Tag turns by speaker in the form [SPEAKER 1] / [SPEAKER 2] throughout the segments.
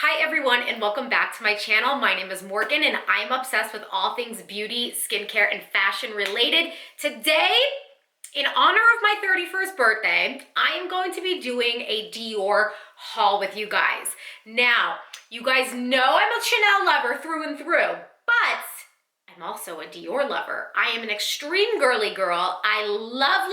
[SPEAKER 1] Hi everyone and welcome back to my channel. My name is Morgan and I'm obsessed with all things beauty, skincare, and fashion related. Today, in honor of my 31st birthday, I am going to be doing a Dior haul with you guys. Now, you guys know I'm a Chanel lover through and through, but I'm also a Dior lover. I am an extreme girly girl. I love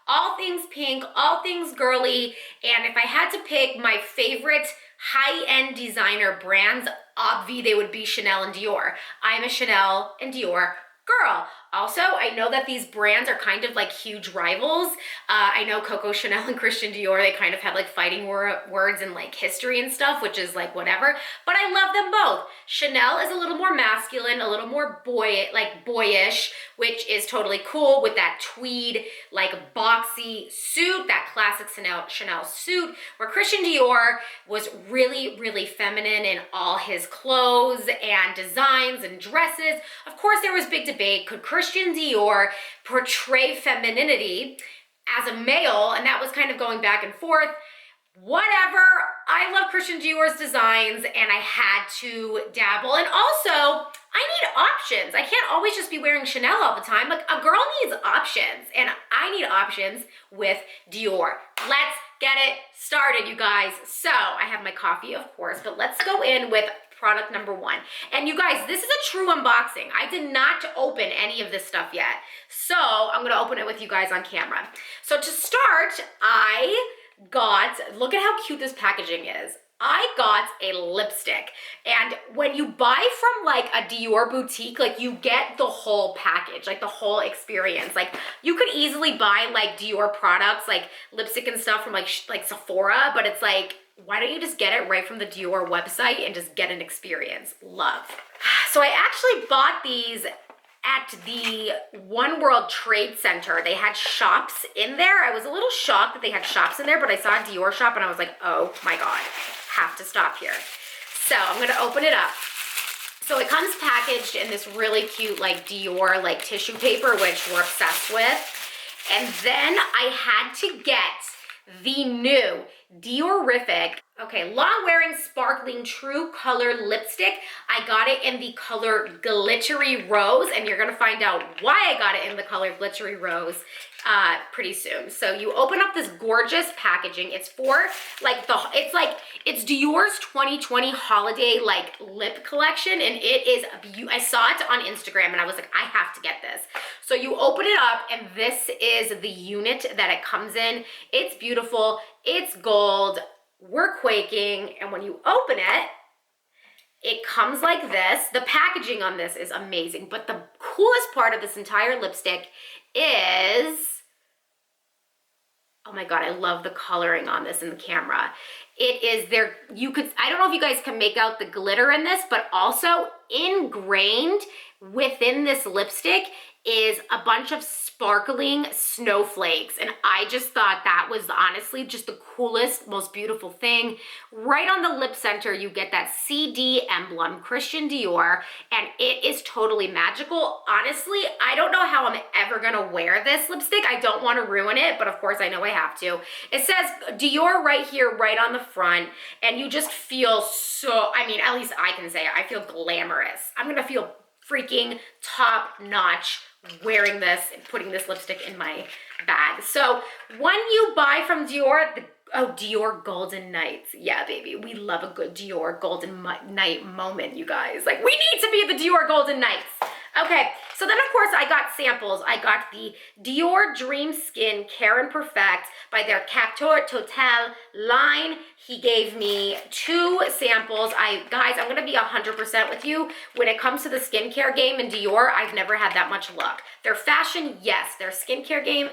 [SPEAKER 1] all things pink, all things girly, and if I had to pick my favorite high-end designer brands, obvi they would be Chanel and Dior. I'm a Chanel and Dior girl. Also, I know that these brands are kind of like huge rivals. I know Coco Chanel and Christian Dior, they kind of had like fighting words and like history and stuff, which is like whatever, but I love them both. Chanel is a little more masculine, a little more boyish, which is totally cool with that tweed, like boxy suit, that classic Chanel suit, where Christian Dior was really feminine in all his clothes and designs and dresses. Of course, there was big debate. Could Christian Dior portray femininity as a male? And that was kind of going back and forth. Whatever, I love Christian Dior's designs and I had to dabble. And also, I need options. I can't always just be wearing Chanel all the time. Like, a girl needs options and I need options with Dior. Let's get it started, you guys. So I have my coffee, of course, but let's go in with product number one. And you guys, this is a true unboxing. I did not open any of this stuff yet. So I'm gonna open it with you guys on camera. So to start, I got, look at how cute this packaging is. I got a lipstick, and when you buy from like a Dior boutique, like you get the whole package, like the whole experience. Like you could easily buy like Dior products, like lipstick and stuff from like Sephora, but it's like, why don't you just get it right from the Dior website and just get an experience? Love. So I actually bought these at the One World Trade Center. They had shops in there. I was a little shocked that they had shops in there, but I saw a Dior shop and I was like, oh my God, have to stop here. So I'm gonna open it up. So it comes packaged in this really cute like Dior like tissue paper, which we're obsessed with. And then I had to get the new DIORIFIC, okay, long wearing sparkling true color lipstick. I got it in the color Glittery Rose, and you're gonna find out why I got it in the color Glittery Rose pretty soon. So you open up this gorgeous packaging. It's for like it's Dior's 2020 holiday like lip collection, and it is I saw it on Instagram and I was like, I have to get this. So you open it up and this is the unit that it comes in. It's beautiful, it's gold, we're quaking, and when you open it, it comes like this. The packaging on this is amazing, but the coolest part of this entire lipstick is, oh my God, I love the coloring on this in the camera. It is there, I don't know if you guys can make out the glitter in this, but also ingrained within this lipstick is a bunch of sparkling snowflakes. And I just thought that was honestly just the coolest, most beautiful thing. Right on the lip center, you get that CD emblem, Christian Dior, and it is totally magical. Honestly, I don't know how I'm ever gonna wear this lipstick. I don't wanna ruin it, but of course I know I have to. It says Dior right here, right on the front, and you just feel so, I mean, at least I can say it, I feel glamorous. I'm gonna feel freaking top notch wearing this and putting this lipstick in my bag. So when you buy from Dior, Dior Golden Nights. Yeah, baby, we love a good Dior Golden Night moment, you guys. Like, we need to be at the Dior Golden Nights. Okay, so then of course I got samples. I got the Dior Dream Skin Care and Perfect by their Capteur Total line. He gave me 2 samples. Guys, I'm gonna be 100% with you. When it comes to the skincare game in Dior, I've never had that much luck. Their fashion, yes. Their skincare game,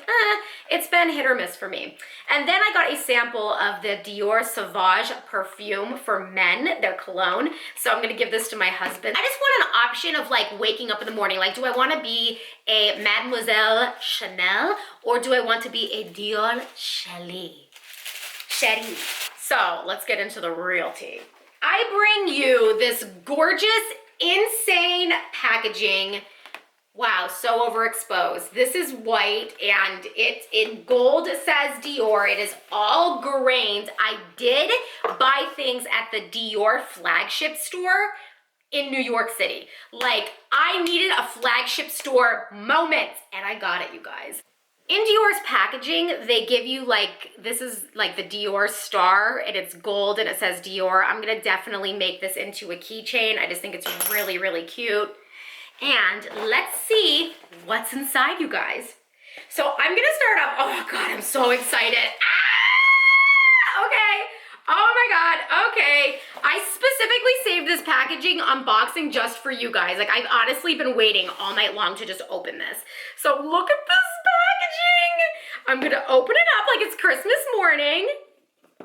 [SPEAKER 1] it's been hit or miss for me. And then I got a sample of the Dior Sauvage perfume for men, their cologne. So I'm gonna give this to my husband. I just want an option of like waking up in the morning. Like, do I wanna be a Mademoiselle Chanel or do I want to be a Dior Cherie? So let's get into the real tea. I bring you this gorgeous, insane packaging Wow, so overexposed. This is white and it's in gold, says Dior. It is all grained. I did buy things at the Dior flagship store in New York City. Like, I needed a flagship store moment, and I got it, you guys. In Dior's packaging, they give you like, this is like the Dior star, and it's gold and it says Dior. I'm gonna definitely make this into a keychain. I just think it's really, really cute. And let's see what's inside, you guys. So I'm gonna start off, oh God, I'm so excited. Ah, okay. Oh my God, okay. I specifically saved this packaging unboxing just for you guys. Like, I've honestly been waiting all night long to just open this. So look at this packaging. I'm gonna open it up like it's Christmas morning.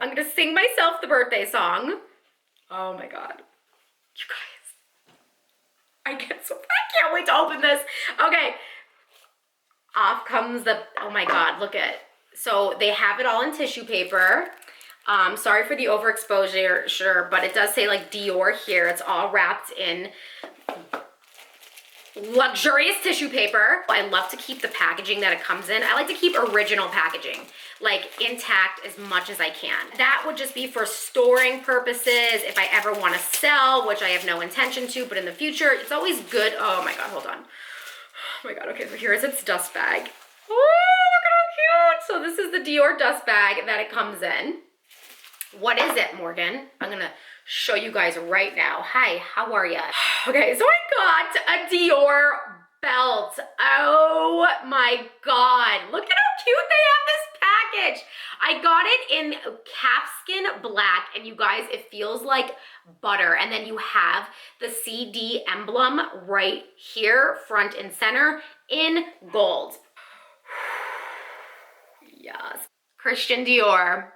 [SPEAKER 1] I'm gonna sing myself the birthday song. Oh my God, you guys. I can't wait to open this. Okay, off comes the, oh my God, look at, so they have it all in tissue paper. Sorry for the overexposure, sure, but it does say like Dior here. It's all wrapped in luxurious tissue paper. I love to keep the packaging that it comes in. I like to keep original packaging, like intact as much as I can. That would just be for storing purposes. If I ever want to sell, which I have no intention to, but in the future, it's always good. Oh my God, hold on. Oh my God, okay, so here is its dust bag. Oh, look at how cute. So this is the Dior dust bag that it comes in. What is it, Morgan? I'm gonna show you guys right now. Hi, how are ya? Okay, so I got a Dior belt. Oh my God. Look at how cute they have this package. I got it in calfskin black, and you guys, it feels like butter. And then you have the CD emblem right here, front and center, in gold. Yes. Christian Dior.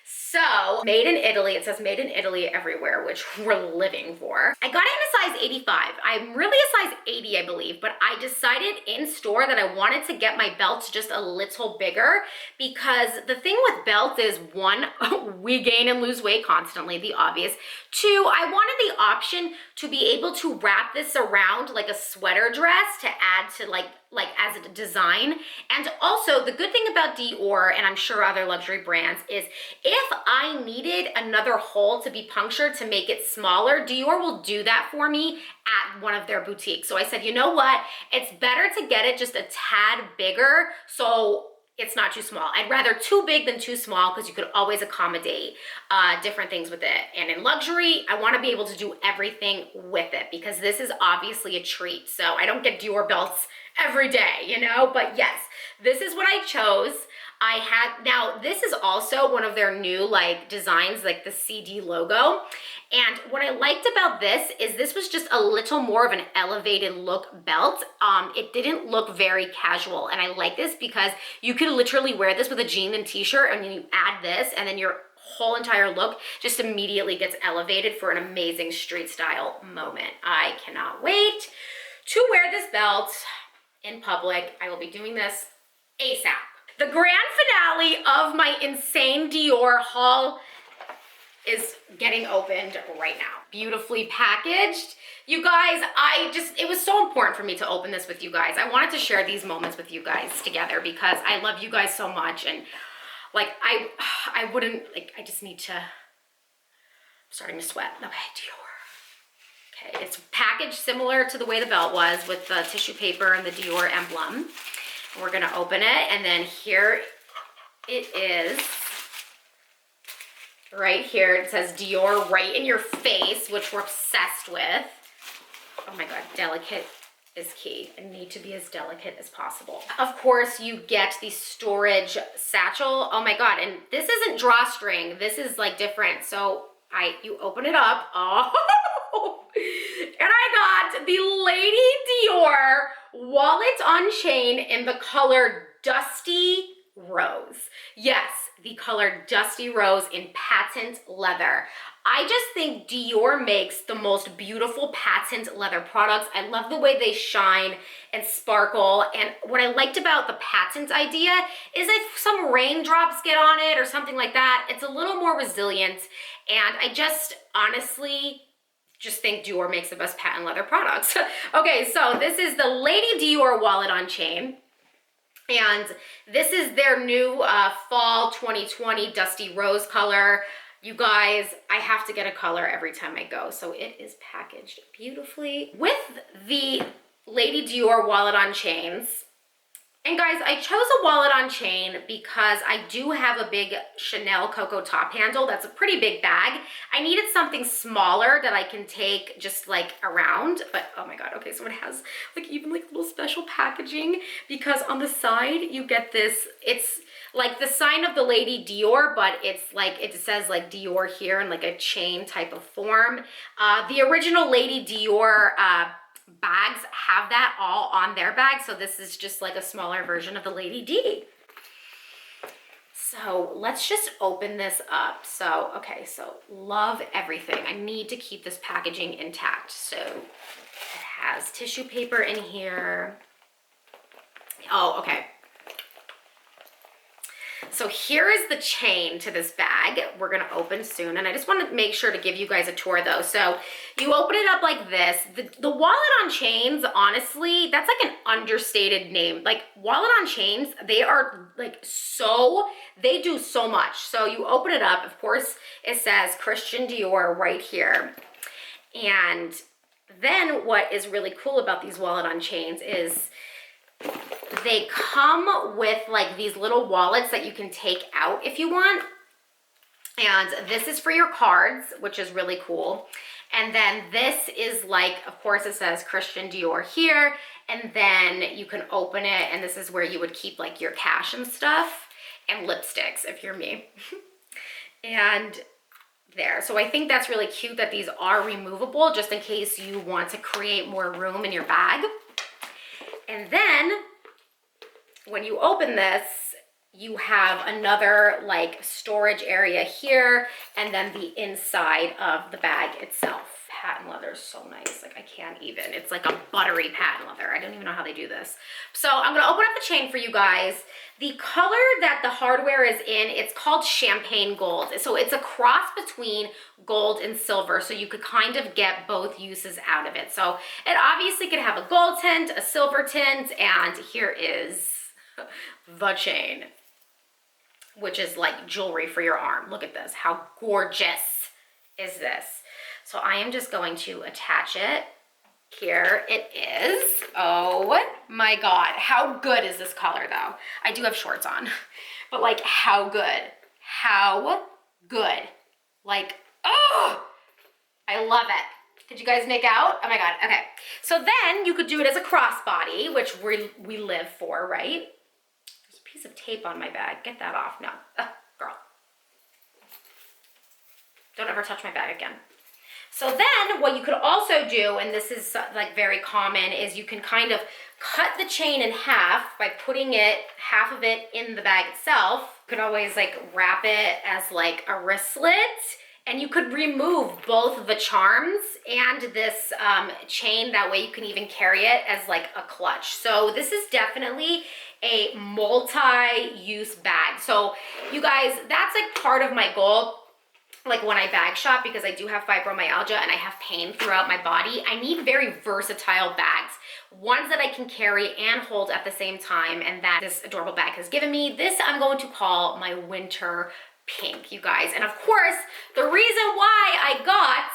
[SPEAKER 1] So, made in Italy. It says made in Italy everywhere, which we're living for. I got it in a size 85. I'm really a size 80, I believe, but I decided in store that I wanted to get my belts just a little bigger, because the thing with belts is, one, we gain and lose weight constantly, the obvious. Two, I wanted the option to be able to wrap this around like a sweater dress to add to like as a design. And also the good thing about Dior, and I'm sure other luxury brands, is if I needed another hole to be punctured to make it smaller, Dior will do that for me at one of their boutiques. So I said, you know what? It's better to get it just a tad bigger so it's not too small. I'd rather too big than too small, because you could always accommodate different things with it. And in luxury, I want to be able to do everything with it, because this is obviously a treat. So I don't get Dior belts every day, you know, but yes, this is what I chose. Now this is also one of their new like designs, like the CD logo. And what I liked about this was just a little more of an elevated look belt. It didn't look very casual. And I like this because you could literally wear this with a jean and t-shirt, and then you add this, and then your whole entire look just immediately gets elevated for an amazing street style moment. I cannot wait to wear this belt in public. I will be doing this ASAP. The grand finale of my insane Dior haul is getting opened right now. Beautifully packaged. You guys, it was so important for me to open this with you guys. I wanted to share these moments with you guys together, because I love you guys so much. And like, I wouldn't, like, I just need to, I'm starting to sweat. Okay, Dior. Okay, it's packaged similar to the way the belt was, with the tissue paper and the Dior emblem. We're gonna open it, and then here it is. Right here, it says Dior right in your face, which we're obsessed with. Oh my God, delicate is key. I need to be as delicate as possible. Of course, you get the storage satchel. Oh my God, and this isn't drawstring. This is like different. So you open it up. Oh, and I got the Lady Dior wallet on chain in the color Dusty Rose. Yes, the color Dusty Rose in patent leather. I just think Dior makes the most beautiful patent leather products. I love the way they shine and sparkle. And what I liked about the patent idea is if some raindrops get on it or something like that, it's a little more resilient. And I just honestly just think Dior makes the best patent leather products. Okay, so this is the Lady Dior wallet on chain. And this is their new fall 2020 Dusty Rose color. You guys, I have to get a color every time I go. So it is packaged beautifully with the Lady Dior wallet on chains. And guys, I chose a wallet on chain because I do have a big Chanel Coco top handle. That's a pretty big bag. I needed something smaller that I can take just like around, but oh my God, okay, so it has like even like little special packaging because on the side you get this, it's like the sign of the Lady Dior, but it's like, it says like Dior here in like a chain type of form. The original Lady Dior bags have that all on their bag, so this is just like a smaller version of the Lady D. So let's just open this up. So, okay, so love everything. I need to keep this packaging intact. So it has tissue paper in here. Oh, okay. So here is the chain to this bag. We're gonna open soon, and I just want to make sure to give you guys a tour though. So you open it up like this. The wallet on chains, honestly, that's like an understated name. Like wallet on chains, they are like so, they do so much. So you open it up, of course, it says Christian Dior right here. And then what is really cool about these wallet on chains is they come with like these little wallets that you can take out if you want. And this is for your cards, which is really cool. And then this is like, of course it says Christian Dior here. And then you can open it and this is where you would keep like your cash and stuff and lipsticks if you're me. And there. So I think that's really cute that these are removable just in case you want to create more room in your bag. And then when you open this, you have another like storage area here and then the inside of the bag itself. Patent leather is so nice. Like I can't even, it's like a buttery patent leather. I don't even know how they do this. So I'm gonna open up the chain for you guys. The color that the hardware is in, it's called champagne gold. So it's a cross between gold and silver. So you could kind of get both uses out of it. So it obviously could have a gold tint, a silver tint, and here is the chain, which is like jewelry for your arm. Look at this. How gorgeous is this? So I am just going to attach it. Here it is. Oh my God. How good is this color though? I do have shorts on, but like how good? How good? Like, oh, I love it. Did you guys nick out? Oh my God. Okay. So then you could do it as a crossbody, which we live for, right? There's a piece of tape on my bag. Get that off. No. Girl. Don't ever touch my bag again. So then what you could also do, and this is like very common, is you can kind of cut the chain in half by putting it, half of it in the bag itself. You could always like wrap it as like a wristlet, and you could remove both the charms and this chain. That way you can even carry it as like a clutch. So this is definitely a multi-use bag. So you guys, that's like part of my goal. Like when I bag shop, because I do have fibromyalgia and I have pain throughout my body, I need very versatile bags. Ones that I can carry and hold at the same time, and that this adorable bag has given me. This I'm going to call my winter pink, you guys. And of course, the reason why I got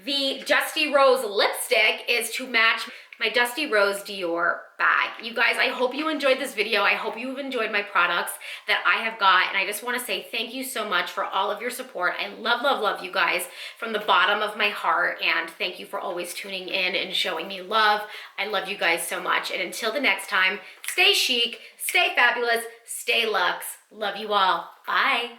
[SPEAKER 1] the Dusty Rose lipstick is to match my Dusty Rose Dior bag. You guys, I hope you enjoyed this video. I hope you've enjoyed my products that I have got. And I just want to say thank you so much for all of your support. I love, love, love you guys from the bottom of my heart. And thank you for always tuning in and showing me love. I love you guys so much. And until the next time, stay chic, stay fabulous, stay luxe. Love you all. Bye.